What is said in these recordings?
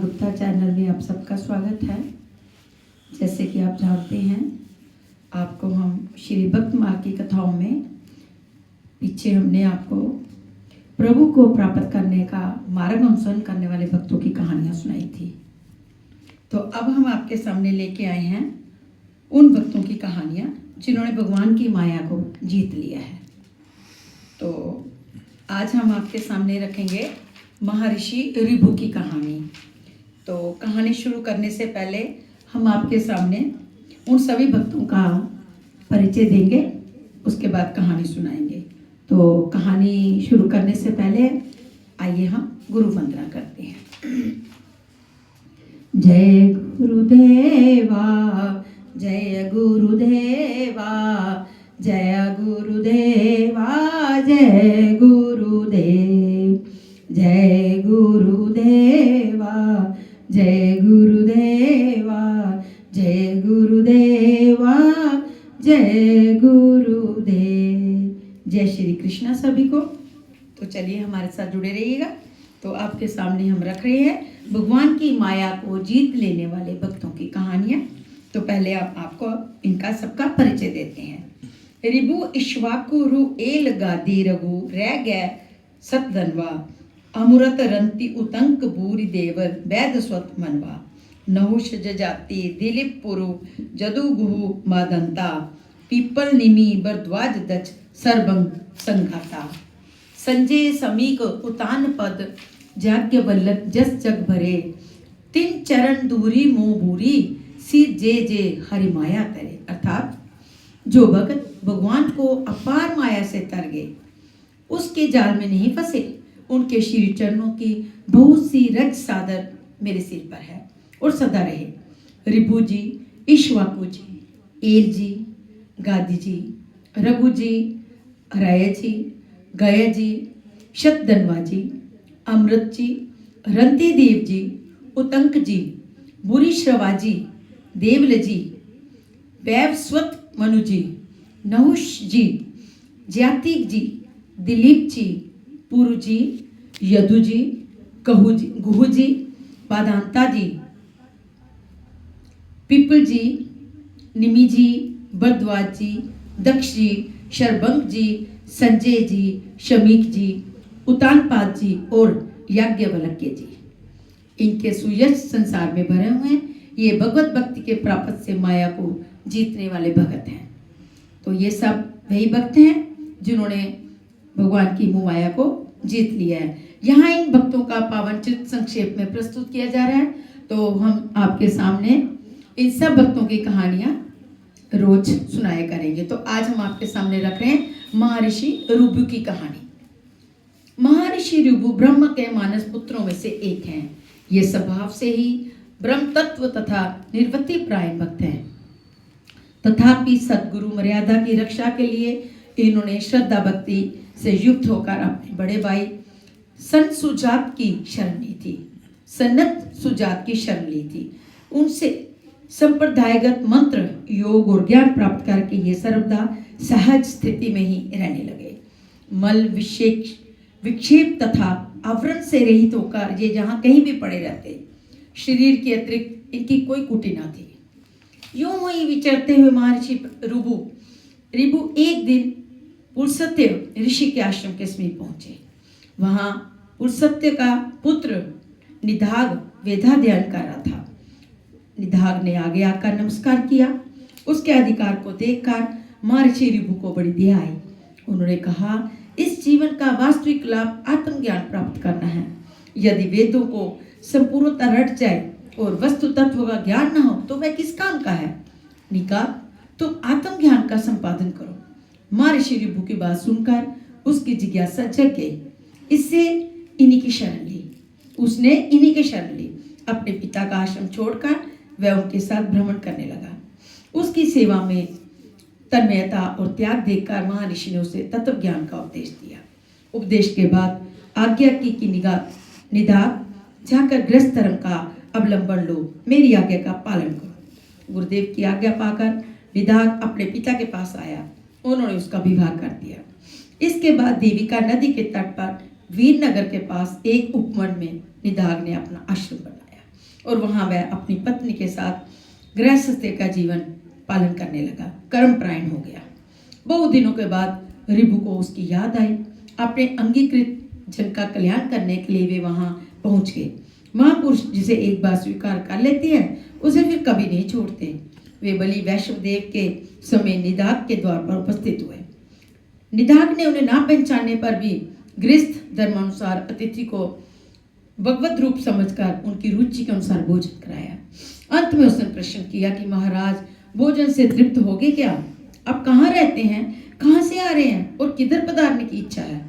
Gupta channel में आप सबका स्वागत है। जैसे कि आप जानते हैं, आपको हम श्री भक्त माँ की कथाओं में पीछे हमने आपको प्रभु को प्राप्त करने का मार्ग अनुसरण करने वाले भक्तों की कहानियाँ सुनाई थी। तो अब हम आपके सामने लेके आए हैं उन भक्तों की कहानियाँ जिन्होंने भगवान की माया को जीत लिया है। तो आज हम आपके सामने रखेंगे महर्षि ऋभु की कहानी। तो कहानी शुरू करने से पहले हम आपके सामने उन सभी भक्तों का परिचय देंगे, उसके बाद कहानी सुनाएंगे। तो कहानी शुरू करने से पहले आइए हम गुरु वंदना करते हैं। जय गुरुदेवा, जय गुरुदेवा, जय गुरुदेवा, जय गुरुदेव, जय गुरुदेवा, जय गुरुदेवा, जय गुरुदेवा, जय गुरुदेव। जय श्री कृष्णा सभी को। तो चलिए हमारे साथ जुड़े रहिएगा। तो आपके सामने हम रख रहे हैं भगवान की माया को जीत लेने वाले भक्तों की कहानियाँ। तो पहले आपको इनका सबका परिचय देते हैं। ऋभु इक्ष्वाकु रु एल गादी रघु रह गए सतधनवा, अमृत रंती उतंक भूरि देवर वैद स्वत मनवा, नहुष जाति दिलीप पुरु जदु गुहु मादंता, पीपल निमि बरद्वाज दच सरबंग संघाता, संजय समीक उतान पद जाग्य वल्लभ जस जग भरे, तिन चरण दूरी मोह बूरी सिर जे जे हरि माया करे। अर्थात जो भक्त भगवान को अपार माया से तर गए, उसके जाल में नहीं फंसे, उनके श्री चरणों की बहुत सी रज सादर मेरे सिर पर है और सदा रहे। ऋभु जी, इक्ष्वाकु जी, एल जी, गादी जी, रघु जी, राय जी, गया जी, शतधनवा जी, अमृत जी, रंती देव जी, उतंक जी, बुरी श्रवा जी, देवल जी, वैवस्वत मनु जी, नहुष जी, ज्यातिक जी, दिलीप जी, पुरु जी, यदु जी, गुहु जी, बादांता जी, पीपल जी, निमि जी, बरद्वाज जी, दक्ष जी, शरबंग जी, संजय जी, शमीक जी, उतानपाद जी और याज्ञवल्क्य जी। इनके सुयश संसार में भरे हुए हैं। ये भगवत भक्ति के प्राप्त से माया को जीतने वाले भगत हैं। तो ये सब वही भक्त हैं जिन्होंने भगवान की मोह माया को जीत लिया है। यहाँ इन भक्तों का पावन चित्र संक्षेप में प्रस्तुत किया जा रहा है। तो हम आपके सामने इन सब भक्तों की कहानियाँ रोज सुनाया करेंगे। तो आज हम आपके सामने रख रहे हैं महर्षि ऋभु की कहानी। महर्षि ऋभु ब्रह्म के मानस पुत्रों में से एक हैं। ये स्वभाव से ही ब्रह्म तत्व तथा निर्वृत्ति प्रायण भक्त हैं। तथापि सद्गुरु मर्यादा की रक्षा के लिए इन्होंने श्रद्धा भक्ति से युक्त होकर अपने बड़े भाई सनत सुजात की शरण ली थी। सनत सुजात की शरण ली थी। उनसे संप्रदायगत मंत्र, योग और ज्ञान प्राप्त करके ये सर्वदा सहज स्थिति में ही रहने लगे। मल विक्षेप तथा आवरण से रहित होकर ये जहाँ कहीं भी पड़े रहते। शरीर के अतिरिक्त इनकी कोई कुटी न थी। यूं ही विचरते हुए महर्षि ऋभु एक दिन पुलस्त्य ऋषि के आश्रम के समीप पहुंचे। वहां पुलस्त्य का पुत्र निधाग वेदाध्ययन कर रहा था। निधाग ने आगे आकर नमस्कार किया। उसके अधिकार को देखकर महर्षि ऋभु को बड़ी दया आई। उन्होंने कहा, इस जीवन का वास्तविक लाभ आत्मज्ञान प्राप्त करना है। यदि वेदों को संपूर्णतः रट जाए और वस्तु तत्व का ज्ञान न हो तो वह किस काम का है। निका, तुम आत्मज्ञान का संपादन करो। महर्षि ऋभु की बात सुनकर उसकी जिज्ञासा जग गई। इससे इन्हीं की शरण ली। उसने इन्हीं की शरण ली। अपने पिता का आश्रम छोड़कर वह उनके साथ भ्रमण करने लगा। उसकी सेवा में तन्मयता और त्याग देखकर महर्षि ने उसे तत्व ज्ञान का उपदेश दिया। उपदेश के बाद आज्ञा की कि निधाग जाकर गृहस्थ धर्म का अवलंबन लो, मेरी आज्ञा का पालन करो। गुरुदेव की आज्ञा पाकर निधाग अपने पिता के पास आया। उन्होंने उसका विवाह कर दिया। इसके बाद देविका नदी के तट पर वीरनगर के पास एक उपवन में निधाग ने अपना आश्रम बनाया। और वहाँ वह अपनी पत्नी के साथ गृहस्थी का जीवन पालन करने लगा, कर्मपरायण हो गया। बहुत दिनों के बाद रिबू को उसकी याद आई। अपने अंगीकृत जन का कल्याण करने के लिए वे वहाँ पहुँच गए। महापुरुष जिसे एक बार स्वीकार कर लेती है उसे फिर कभी नहीं छोड़ते। वे बलि वैष्णवदेव के समय निदाग के द्वार पर उपस्थित हुए। निदाग ने उन्हें ना पहचानने पर भी गृहस्थ धर्मानुसार अतिथि को भगवत रूप समझकर उनकी रुचि के अनुसार भोजन कराया। अंत में उसने प्रश्न किया कि महाराज, भोजन से तृप्त हो गए क्या? आप कहाँ रहते हैं, कहाँ से आ रहे हैं और किधर पधारने की इच्छा है?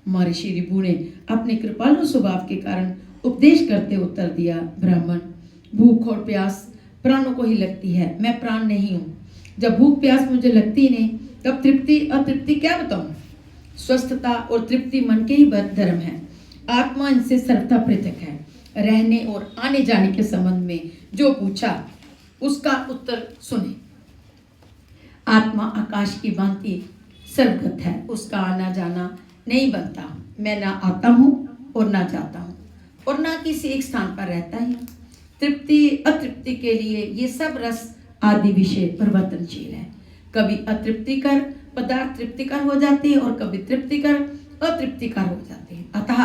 महर्षि रिबू ने अपने कृपालु स्वभाव के कारण उपदेश करते उत्तर दिया, ब्राह्मण, भूख और प्यास प्राणों को ही लगती है, मैं प्राण नहीं हूँ। जब भूख प्यास मुझे लगती नहीं तब तृप्ति अतृप्ति क्या बताऊँ? स्वस्थता और तृप्ति मन के ही धर्म है। आत्मा इनसे सर्वथा पृथक है। रहने और आने जाने के संबंध में जो पूछा उसका उत्तर सुने। आत्मा आकाश की भांति सर्वगत है, उसका आना जाना नहीं बनता। मैं ना आता हूँ और ना जाता हूँ और ना किसी एक स्थान पर रहता ही। तृप्ति अतृप्ति के लिए ये सब रस आदि विषय परिवर्तनशील है। कभी अतृप्तिकर पदार्थ तृप्तिकर हो जाते हैं और कभी तृप्तिकर अतृप्तिकर हो जाते हैं। अतः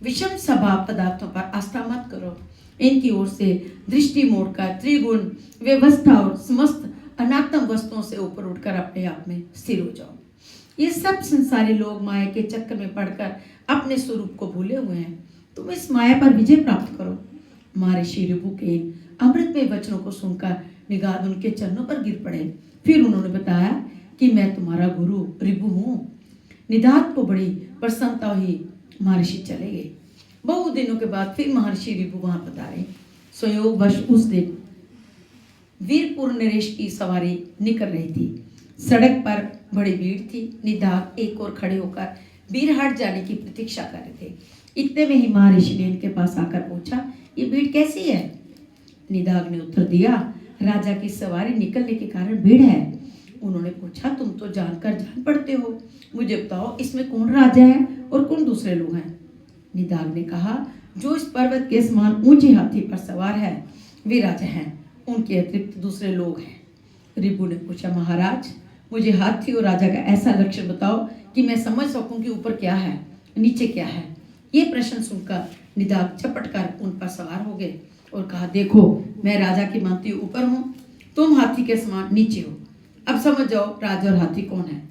विषम स्वभाव पदार्थों पर आस्था मत करो। इनकी ओर से दृष्टि मोड़कर त्रिगुण व्यवस्था और समस्त अनात्म वस्तुओं से ऊपर उठकर अपने आप में स्थिर हो जाओ। ये सब संसारी लोग माया के चक्कर में पड़कर अपने स्वरूप को भूले हुए हैं। तुम इस माया पर विजय प्राप्त करो। महर्षि रिबू के इन अमृतमय वचनों को सुनकर निगाह उनके चरणों पर गिर पड़े। फिर उन्होंने बताया कि मैं तुम्हारा गुरु रिबू हूँ। निदाग को बड़ी प्रसन्नता हुई। महर्षि चले गए। बहुत दिनों के बाद फिर महर्षि रिबू वहां पधारे। संयोगवश उस दिन वीरपुर नरेश की सवारी निकल रही थी। सड़क पर बड़ी भीड़ थी। निदाग एक और खड़े होकर बीरहाट जाने की प्रतीक्षा कर रहे थे। इतने में ही महर्षि ने इनके पास आकर पूछा, ये भीड़ कैसी है? निदाग ने उत्तर दिया, राजा की सवारी निकलने के कारण भीड़ है। उन्होंने पूछा, तुम तो जानकर जान पड़ते हो, मुझे बताओ इसमें कौन राजा है और कौन दूसरे लोग हैं? निदाग ने कहा, जो इस पर्वत के समान ऊंचे हाथी पर सवार है वे राजा हैं, उनके अतिरिक्त दूसरे लोग हैं। रिबू ने पूछा, महाराज, मुझे हाथी और राजा का ऐसा लक्षण बताओ कि मैं समझ सकूं कि ऊपर क्या है नीचे क्या है। ये प्रश्न सुनकर निदाग झपट कर उन पर सवार हो गए और कहा, देखो मैं राजा की भांति ऊपर हूँ, तुम हाथी के समान नीचे हो। अब समझ जाओ राजा और हाथी कौन है।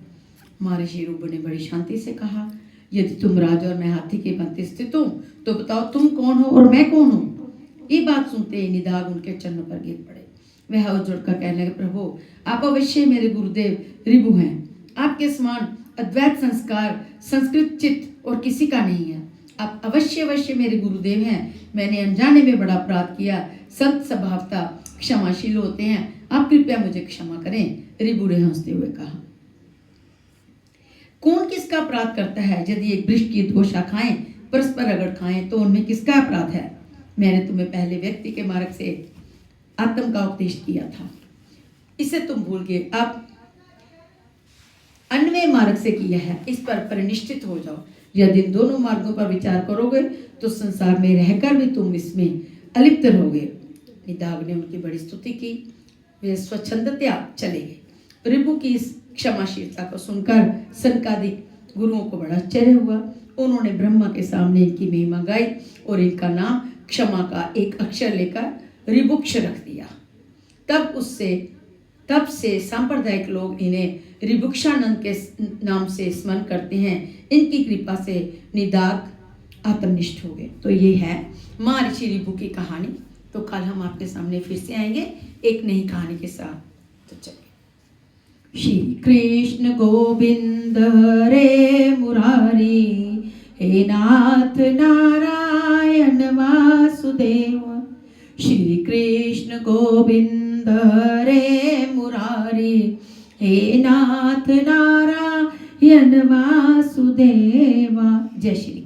महर्षि रिबू ने बड़ी शांति से कहा, यदि तुम राजा और मैं हाथी के भांति स्थित हूँ तो बताओ तुम कौन हो और मैं कौन हूँ। ये बात सुनते ही निदाग उनके चरणों पर गिर पड़े। वह हाथ जोड़कर कहने लगे, प्रभु आप अवश्य मेरे गुरुदेव रिबू हैं। आपके समान अद्वैत संस्कार संस्कृत चित्त और किसी का नहीं है। आप अवश्य मेरे गुरुदेव हैं। मैंने अनजाने में बड़ा अपराध किया। संत स्वभावता क्षमाशील होते हैं, आप कृपया मुझे क्षमा करें। रिबू ने हंसते हुए कहा, कौन किसका अपराध करता है? यदि एक वृक्ष की दो शाखाएं परस्पर रगड़ खाएं तो उनमें किसका अपराध है? मैंने तुम्हें पहले व्यक्ति के मार्ग से आत्म का उपदेश किया था, इसे तुम भूल गए। अब अन्वय मार्ग से किया है, इस पर परिनिष्ठित हो जाओ। यदि इन दोनों मार्गों पर विचार करोगे तो संसार में रहकर भी तुम इसमें अलिप्त रहोगे। निदाग ने उनकी बड़ी स्तुति की। वे स्वच्छंदतया चले गए। रिबू की इस क्षमाशीलता को सुनकर सनकादिक गुरुओं को बड़ा आश्चर्य हुआ। उन्होंने ब्रह्मा के सामने इनकी महिमा गाई और इनका नाम क्षमा का एक अक्षर लेकर रिबुक्ष रख दिया। तब से सांप्रदायिक लोग इन्हें रिबुक्षानंद के नाम से स्मरण करते हैं। इनकी कृपा से निदाग आत्मनिष्ठ हो गए। तो ये है महर्षि रिबू की कहानी। तो कल हम आपके सामने फिर से आएंगे एक नई कहानी के साथ। तो चलिए। श्री कृष्ण गोविंद हरे मुरारी, हे नाथ नारायण वासुदेव। श्री कृष्ण गोविंद हरे मुरारी, हे नाथ नारायण वासुदेवा। जय श्री